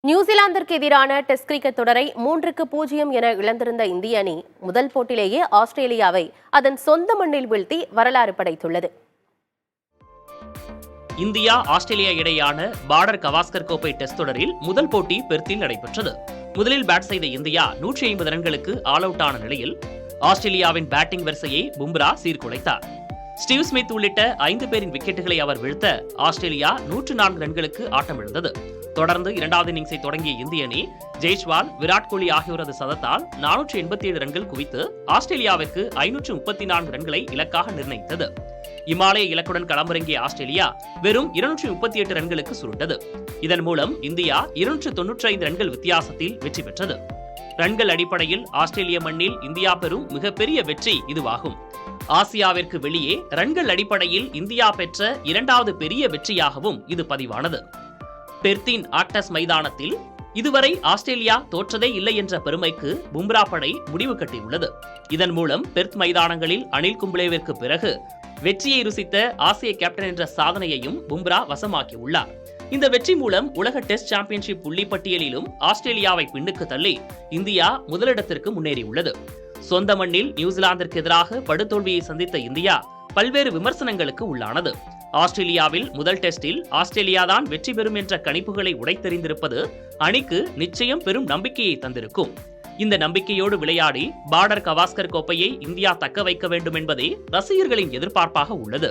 நியூசிலாந்திற்கு எதிரான test cricket தொடரை 3-0 என இழந்திருந்த இந்திய அணி முதல் போட்டியிலேயே ஆஸ்திரேலியாவை அதன் சொந்த மண்ணில் வீழ்த்தி வரலாறு படைத்துள்ளது. இந்தியா ஆஸ்திரேலியா இடையேயான பார்டர் கவாஸ்கர் கோப்பை டெஸ்ட் தொடரில் முதல் போட்டி பெர்த்தில் நடைபெற்றது. முதலில் பேட் செய்த இந்தியா 150 ரன்களுக்கு ஆல் அவுட் ஆன நிலையில் ஆஸ்திரேலியாவின் பேட்டிங் வரிசையை பும்ரா சீர்குலைத்தார். ஸ்டீவ் ஸ்மித் உள்ளிட்ட 5 பேரின் விக்கெட்டுகளை அவர் வீழ்த்த ஆஸ்திரேலியா 104 ரன்களுக்கு ஆட்டமிழந்தது. தொடர்ந்து இரண்டாவது இன்னிங்ஸை தொடங்கிய இந்திய அணி ஜெய்ஸ்வால், விராட் கோலி ஆகியோரது சதத்தால் 487 ரன்கள் குவித்து ஆஸ்திரேலியாவிற்கு 534 ரன்களை இலக்காக நிர்ணயித்தது. இமாலய இலக்குடன் களமிறங்கிய ஆஸ்திரேலியா வெறும் 238 ரன்களுக்கு சுருண்டது. இதன் மூலம் இந்தியா 295 ரன்கள் வித்தியாசத்தில் வெற்றி பெற்றது. ரன்கள் அடிப்படையில் ஆஸ்திரேலிய மண்ணில் இந்தியா பெறும் மிகப்பெரிய வெற்றி இதுவாகும். ஆசியாவிற்கு வெளியே ரன்கள் அடிப்படையில் இந்தியா பெற்ற இரண்டாவது பெரிய வெற்றியாகவும் இது பதிவானது. பெர்த்தின் ஆக்டஸ் மைதானத்தில் இதுவரை ஆஸ்திரேலியா தோற்றதே இல்லை என்ற பெருமைக்கு பும்ரா படை முடிவு கட்டியுள்ளது. இதன் மூலம் பெர்த் மைதானங்களில் அனில் கும்ப்ளேவிற்கு பிறகு வெற்றியை ருசித்த ஆசிய கேப்டன் என்ற சாதனையையும் பும்ரா வசமாக்கியுள்ளார். இந்த வெற்றி மூலம் உலக டெஸ்ட் சாம்பியன்ஷிப் புள்ளிப்பட்டியலிலும் ஆஸ்திரேலியாவை பின்னுக்கு தள்ளி இந்தியா முதலிடத்திற்கு முன்னேறியுள்ளது. சொந்த மண்ணில் நியூசிலாந்திற்கு எதிராக படுதோல்வியை சந்தித்த இந்தியா பல்வேறு விமர்சனங்களுக்கு உள்ளானது. ஆஸ்திரேலியாவில் முதல் டெஸ்டில் ஆஸ்திரேலியா தான் வெற்றி பெறும் என்ற கணிப்புகளை உடைத்தெறிந்திருப்பது அணிக்கு நிச்சயம் பெரும் நம்பிக்கையை தந்திருக்கும். இந்த நம்பிக்கையோடு விளையாடி பார்டர் கவாஸ்கர் கோப்பையை இந்தியா தக்க வைக்க வேண்டும் என்பதே ரசிகர்களின் எதிர்பார்ப்பாக உள்ளது.